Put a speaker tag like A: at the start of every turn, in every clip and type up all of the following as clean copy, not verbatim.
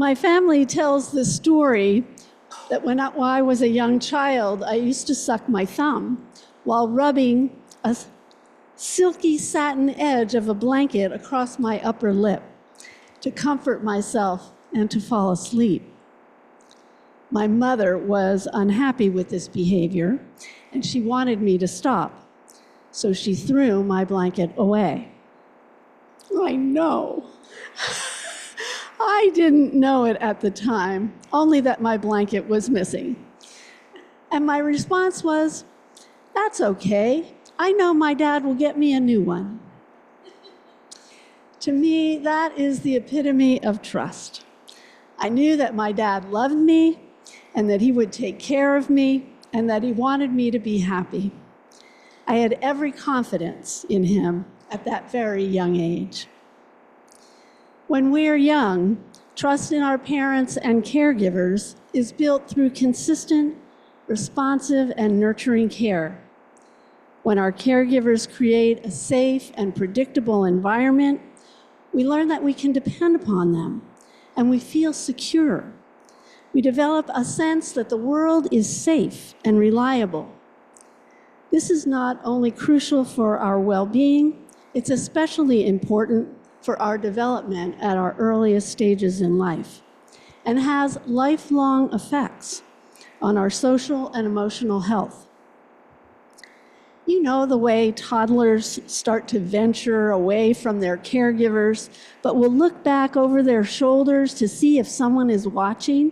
A: My family tells the story that when I was a young child, I used to suck my thumb while rubbing a silky satin edge of a blanket across my upper lip to comfort myself and to fall asleep. My mother was unhappy with this behavior, and she wanted me to stop, so she threw my blanket away. I know. I didn't know it at the time, only that my blanket was missing. And my response was, "That's okay. I know my dad will get me a new one." To me, that is the epitome of trust. I knew that my dad loved me and that he would take care of me and that he wanted me to be happy. I had every confidence in him at that very young age. When we are young, trust in our parents and caregivers is built through consistent, responsive, and nurturing care. When our caregivers create a safe and predictable environment, we learn that we can depend upon them, and we feel secure. We develop a sense that the world is safe and reliable. This is not only crucial for our well-being, it's especially important for our development at our earliest stages in life, and has lifelong effects on our social and emotional health. You know the way toddlers start to venture away from their caregivers, but will look back over their shoulders to see if someone is watching?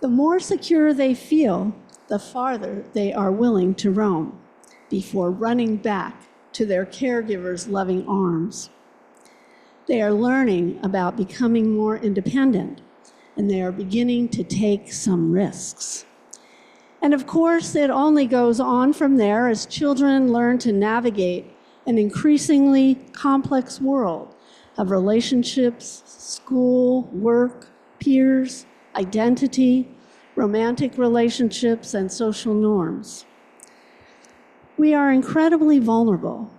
A: The more secure they feel, the farther they are willing to roam before running back to their caregiver's loving arms. They are learning about becoming more independent, and they are beginning to take some risks. And of course, it only goes on from there as children learn to navigate an increasingly complex world of relationships, school, work, peers, identity, romantic relationships, and social norms. We are incredibly vulnerable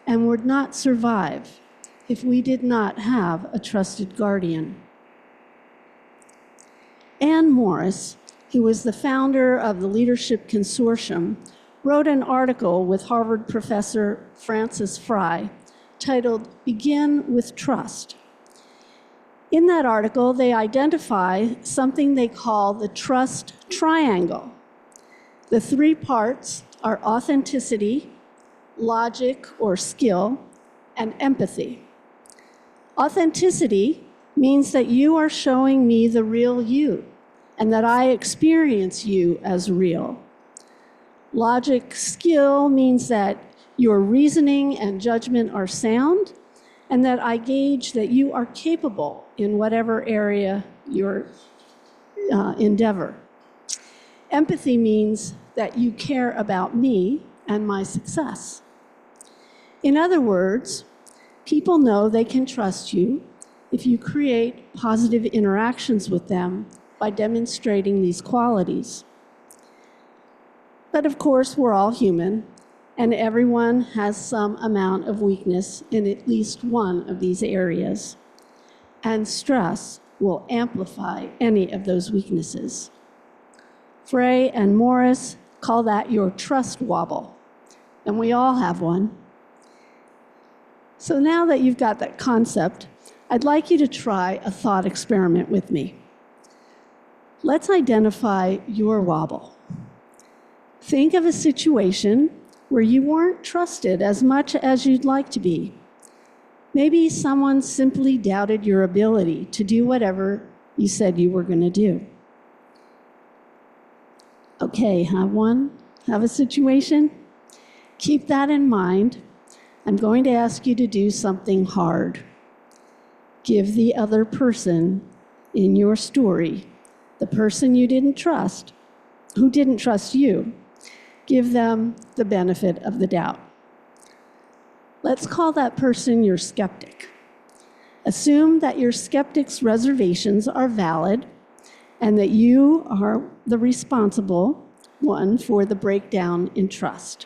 A: and would not survive if we did not have a trusted guardian. Anne Morris, who was the founder of the Leadership Consortium, wrote an article with Harvard professor Frances Frye titled "Begin with Trust." In that article, they identify something they call the trust triangle. The three parts are authenticity, logic or skill, and empathy. Authenticity means that you are showing me the real you, and that I experience you as real. Logic skill means that your reasoning and judgment are sound, and that I gauge that you are capable in whatever area your endeavor. Empathy means that you care about me and my success. In other words, people know they can trust you if you create positive interactions with them by demonstrating these qualities. But of course, we're all human, and everyone has some amount of weakness in at least one of these areas. And stress will amplify any of those weaknesses. Frey and Morris call that your trust wobble, and we all have one. So now that you've got that concept, I'd like you to try a thought experiment with me. Let's identify your wobble. Think of a situation where you weren't trusted as much as you'd like to be. Maybe someone simply doubted your ability to do whatever you said you were going to do. Okay, have one? Have a situation? Keep that in mind. I'm going to ask you to do something hard. Give the other person in your story, the person you didn't trust, who didn't trust you, give them the benefit of the doubt. Let's call that person your skeptic. Assume that your skeptic's reservations are valid and that you are the responsible one for the breakdown in trust.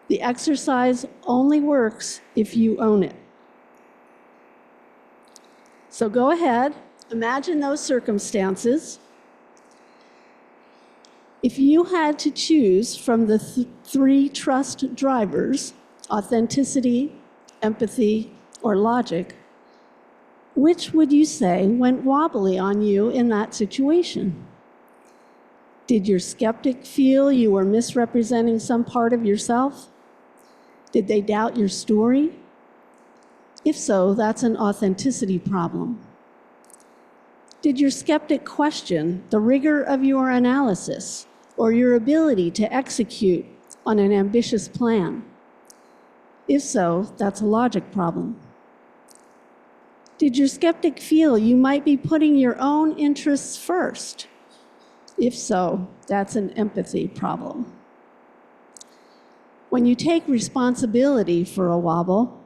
A: The exercise only works if you own it. So go ahead Imagine those circumstances. If you had to choose from the three trust drivers, authenticity, empathy, or logic, which would you say went wobbly on you in that situation? Did your skeptic feel you were misrepresenting some part of yourself? Did they doubt your story? If so, that's an authenticity problem. Did your skeptic question the rigor of your analysis or your ability to execute on an ambitious plan? If so, that's a logic problem. Did your skeptic feel you might be putting your own interests first? If so, that's an empathy problem. When you take responsibility for a wobble,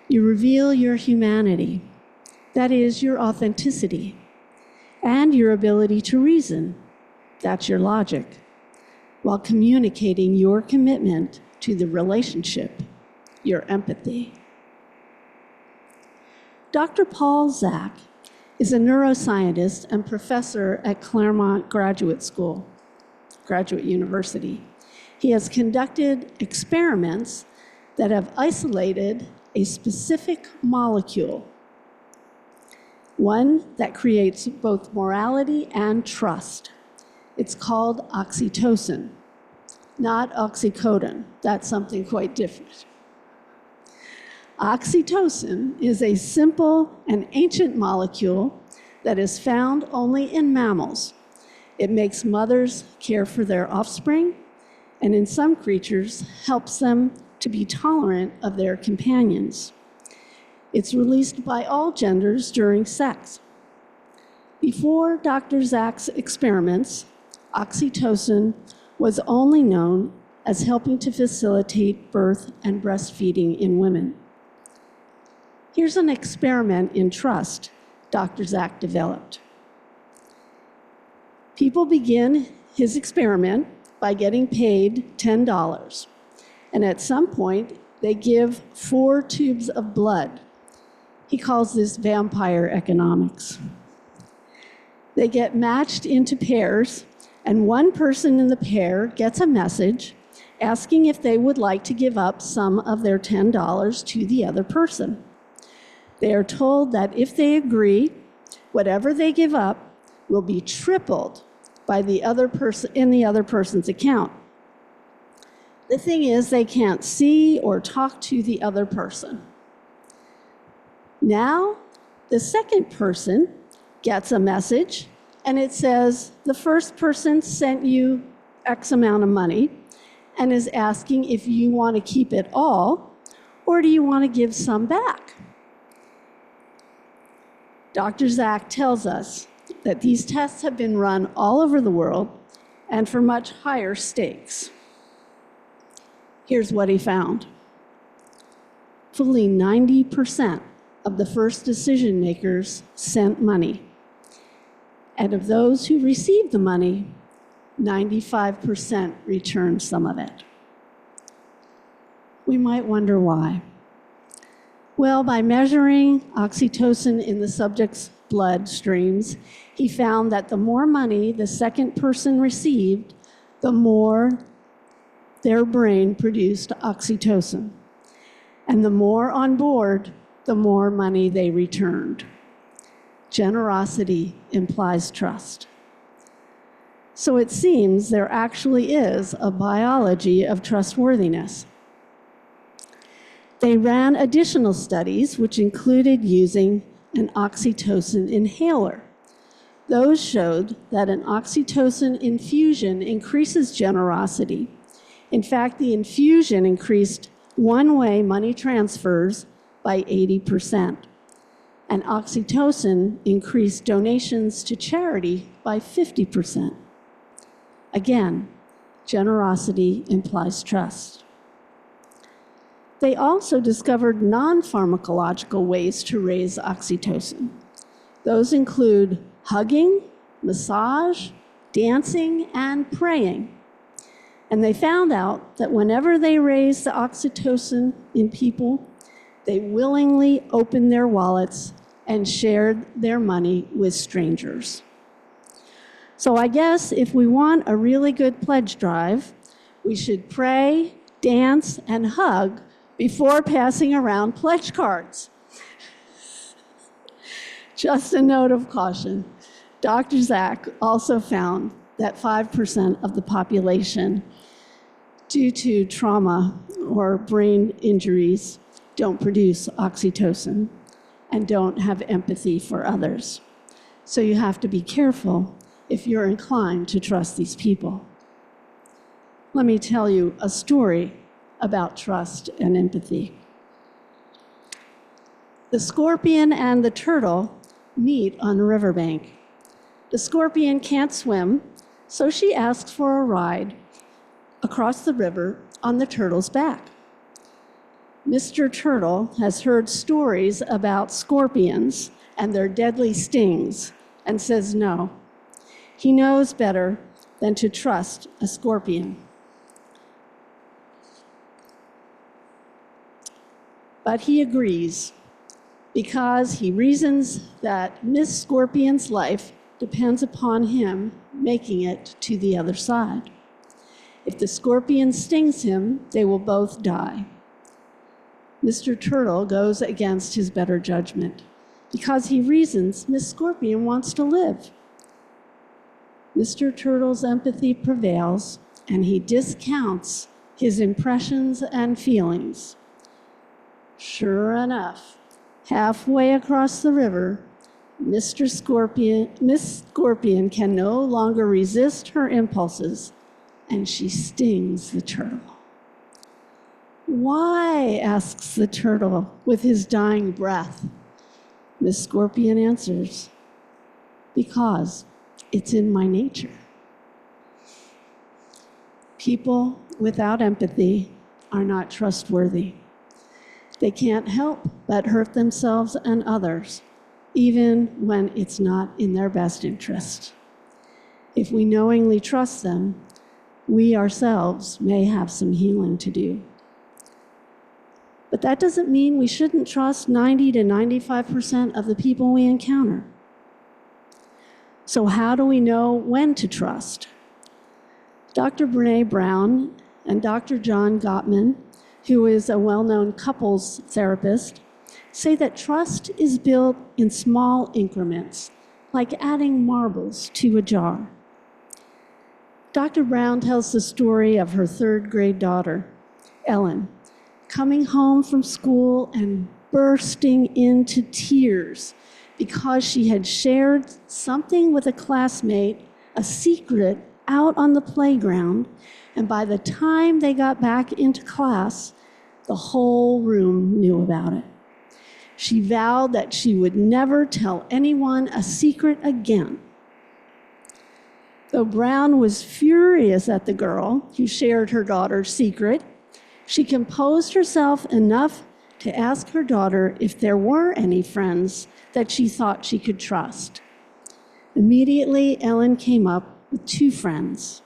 A: you reveal your humanity, that is, your authenticity, and your ability to reason, that's your logic, while communicating your commitment to the relationship, your empathy. Dr. Paul Zak is a neuroscientist and professor at Claremont Graduate University. He has conducted experiments that have isolated a specific molecule, one that creates both morality and trust. It's called oxytocin, not oxycodone. That's something quite different. Oxytocin is a simple and ancient molecule that is found only in mammals. It makes mothers care for their offspring, and in some creatures, helps them to be tolerant of their companions. It's released by all genders during sex. Before Dr. Zak's experiments, oxytocin was only known as helping to facilitate birth and breastfeeding in women. Here's an experiment in trust Dr. Zak developed. People begin his experiment by getting paid $10, and at some point, they give 4 tubes of blood. He calls this vampire economics. They get matched into pairs, and one person in the pair gets a message asking if they would like to give up some of their $10 to the other person. They are told that if they agree, whatever they give up will be tripled by the other person in the other person's account. The thing is, they can't see or talk to the other person. Now, the second person gets a message, and it says, the first person sent you X amount of money and is asking if you want to keep it all, or do you want to give some back? Dr. Zak tells us that these tests have been run all over the world and for much higher stakes. Here's what he found. Fully 90% of the first decision makers sent money. And of those who received the money, 95% returned some of it. We might wonder why. Well, by measuring oxytocin in the subject's blood streams, he found that the more money the second person received, the more their brain produced oxytocin. And the more on board, the more money they returned. Generosity implies trust. So it seems there actually is a biology of trustworthiness. They ran additional studies, which included using an oxytocin inhaler. Those showed that an oxytocin infusion increases generosity. In fact, the infusion increased one-way money transfers by 80%, and oxytocin increased donations to charity by 50%. Again, generosity implies trust. They also discovered non-pharmacological ways to raise oxytocin. Those include hugging, massage, dancing, and praying. And they found out that whenever they raised the oxytocin in people, they willingly opened their wallets and shared their money with strangers. So I guess if we want a really good pledge drive, we should pray, dance, and hug before passing around pledge cards. Just a note of caution, Dr. Zach also found that 5% of the population, due to trauma or brain injuries, don't produce oxytocin and don't have empathy for others. So you have to be careful if you're inclined to trust these people. Let me tell you a story about trust and empathy. The scorpion and the turtle meet on a riverbank. The scorpion can't swim, so she asks for a ride across the river on the turtle's back. Mr. Turtle has heard stories about scorpions and their deadly stings and says no. He knows better than to trust a scorpion. But he agrees because he reasons that Miss Scorpion's life depends upon him making it to the other side. If the scorpion stings him, they will both die. Mr. Turtle goes against his better judgment because he reasons Miss Scorpion wants to live. Mr. Turtle's empathy prevails, and he discounts his impressions and feelings. Sure enough, halfway across the river, Miss Scorpion can no longer resist her impulses, and she stings the turtle. "Why?" asks the turtle with his dying breath. Miss Scorpion answers, "Because it's in my nature." People without empathy are not trustworthy. They can't help but hurt themselves and others, even when it's not in their best interest. If we knowingly trust them, we ourselves may have some healing to do. But that doesn't mean we shouldn't trust 90 to 95% of the people we encounter. So how do we know when to trust? Dr. Brene Brown and Dr. John Gottman, who is a well-known couples therapist, say that trust is built in small increments, like adding marbles to a jar. Dr. Brown tells the story of her third-grade daughter, Ellen, coming home from school and bursting into tears because she had shared something with a classmate, a secret, out on the playground, and by the time they got back into class, the whole room knew about it. She vowed that she would never tell anyone a secret again. Though Brown was furious at the girl who shared her daughter's secret, she composed herself enough to ask her daughter if there were any friends that she thought she could trust. Immediately, Ellen came up with 2 friends.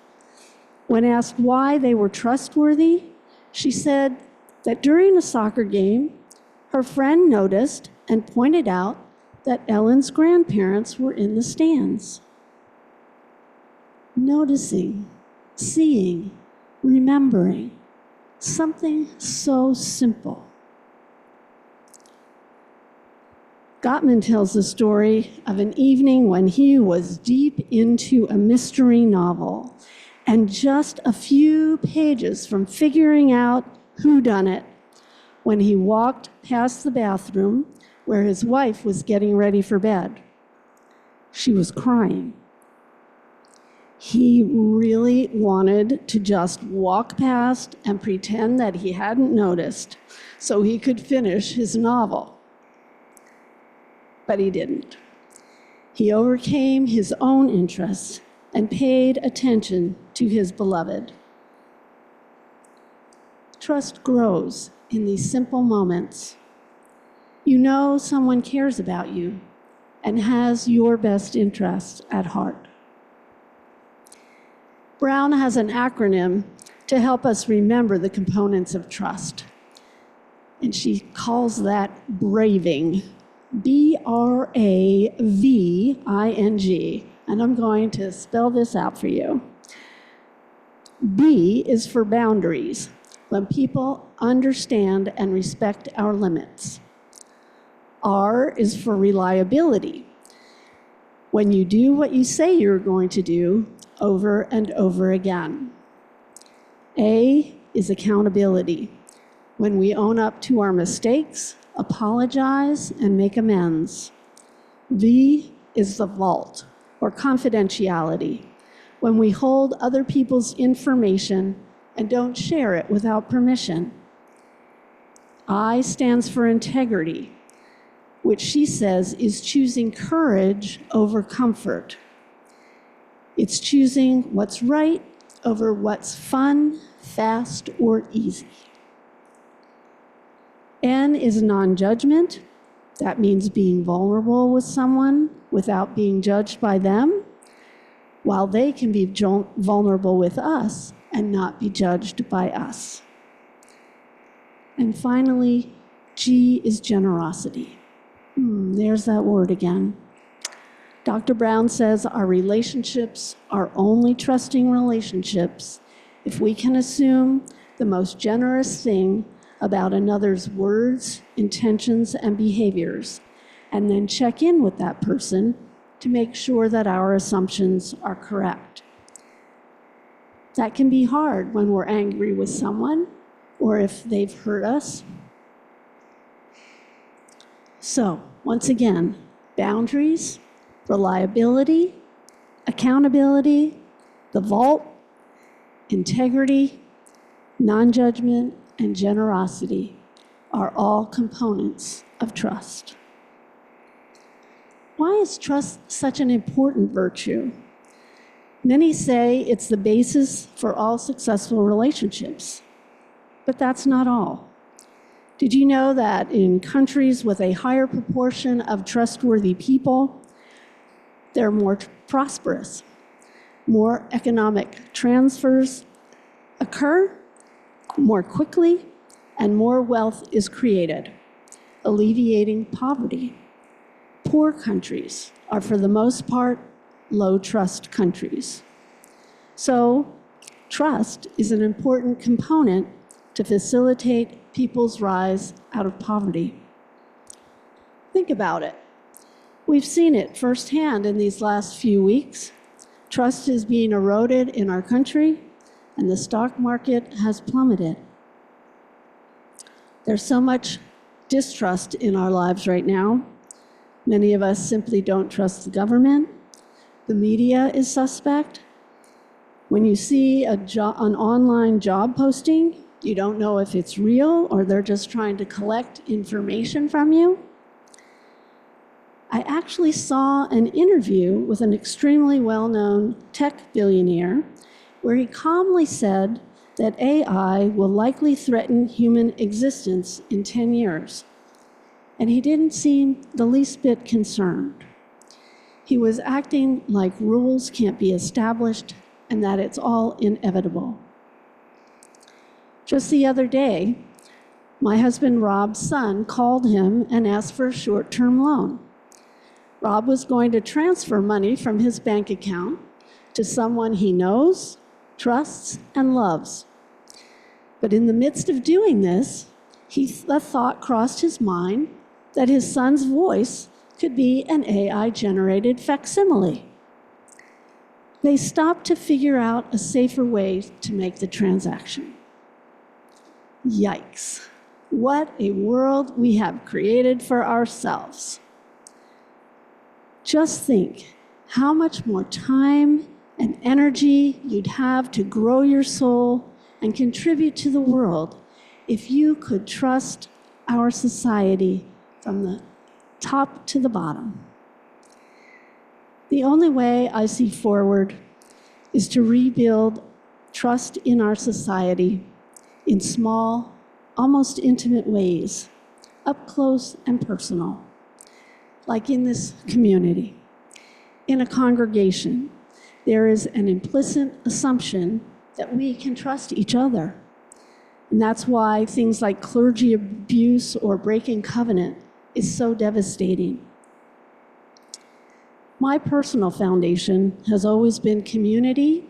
A: When asked why they were trustworthy, she said that during a soccer game, her friend noticed and pointed out that Ellen's grandparents were in the stands. Noticing, seeing, remembering, something so simple. Gottman tells the story of an evening when he was deep into a mystery novel and just a few pages from figuring out who done it when he walked past the bathroom where his wife was getting ready for bed. She was crying. He really wanted to just walk past and pretend that he hadn't noticed so he could finish his novel. But he didn't. He overcame his own interests and paid attention to his beloved. Trust grows in these simple moments. You know someone cares about you and has your best interests at heart. Brown has an acronym to help us remember the components of trust, and she calls that braving. B-R-A-V-I-N-G. And I'm going to spell this out for you. B is for boundaries, when people understand and respect our limits. R is for reliability, when you do what you say you're going to do over and over again. A is accountability, when we own up to our mistakes, apologize, and make amends. V is the vault, or confidentiality, when we hold other people's information and don't share it without permission. I stands for integrity, which she says is choosing courage over comfort. It's choosing what's right over what's fun, fast, or easy. N is non-judgment. That means being vulnerable with someone without being judged by them, while they can be vulnerable with us and not be judged by us. And finally, G is generosity. There's that word again. Dr. Brown says our relationships are only trusting relationships if we can assume the most generous thing about another's words, intentions, and behaviors, and then check in with that person to make sure that our assumptions are correct. That can be hard when we're angry with someone or if they've hurt us. So, once again, boundaries, reliability, accountability, the vault, integrity, non-judgment, and generosity are all components of trust. Why is trust such an important virtue? Many say it's the basis for all successful relationships, but that's not all. Did you know that in countries with a higher proportion of trustworthy people, they're more prosperous, more economic transfers occur more quickly, and more wealth is created, alleviating poverty. Poor countries are, for the most part, low-trust countries. So, trust is an important component to facilitate people's rise out of poverty. Think about it. We've seen it firsthand in these last few weeks. Trust is being eroded in our country, and the stock market has plummeted. There's so much distrust in our lives right now. Many of us simply don't trust the government. The media is suspect. When you see an online job posting, you don't know if it's real or they're just trying to collect information from you. I actually saw an interview with an extremely well-known tech billionaire where he calmly said that AI will likely threaten human existence in 10 years. And he didn't seem the least bit concerned. He was acting like rules can't be established and that it's all inevitable. Just the other day, my husband Rob's son called him and asked for a short-term loan. Rob was going to transfer money from his bank account to someone he knows, trusts, and loves. But in the midst of doing this, the thought crossed his mind that his son's voice could be an AI-generated facsimile. They stopped to figure out a safer way to make the transaction. Yikes. What a world we have created for ourselves. Just think how much more time and energy you'd have to grow your soul and contribute to the world if you could trust our society from the top to the bottom. The only way I see forward is to rebuild trust in our society in small, almost intimate ways, up close and personal, like in this community. In a congregation, there is an implicit assumption that we can trust each other. And that's why things like clergy abuse or breaking covenant is so devastating. My personal foundation has always been community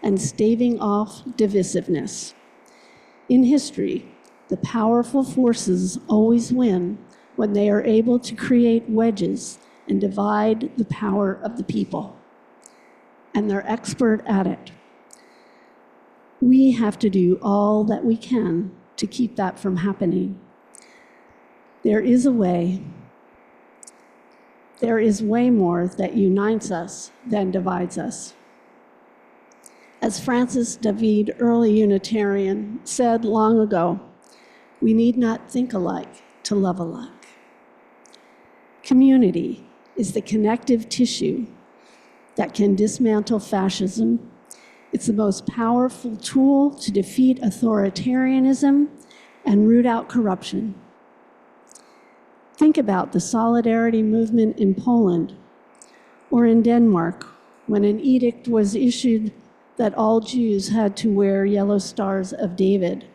A: and staving off divisiveness. In history, the powerful forces always win when they are able to create wedges and divide the power of the people. And they're expert at it. We have to do all that we can to keep that from happening. There is a way. There is way more that unites us than divides us. As Francis David, early Unitarian, said long ago, we need not think alike to love alike. Community is the connective tissue that can dismantle fascism. It's the most powerful tool to defeat authoritarianism and root out corruption. Think about the solidarity movement in Poland or in Denmark when an edict was issued that all Jews had to wear yellow stars of David.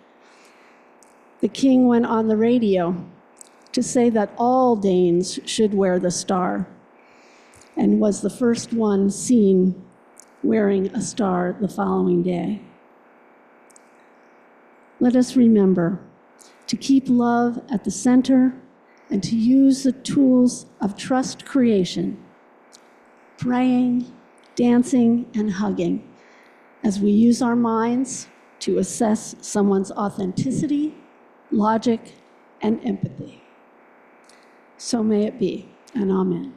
A: The king went on the radio to say that all Danes should wear the star and was the first one seen wearing a star the following day. Let us remember to keep love at the center and to use the tools of trust creation, praying, dancing, and hugging as we use our minds to assess someone's authenticity, logic, and empathy. So may it be, and amen.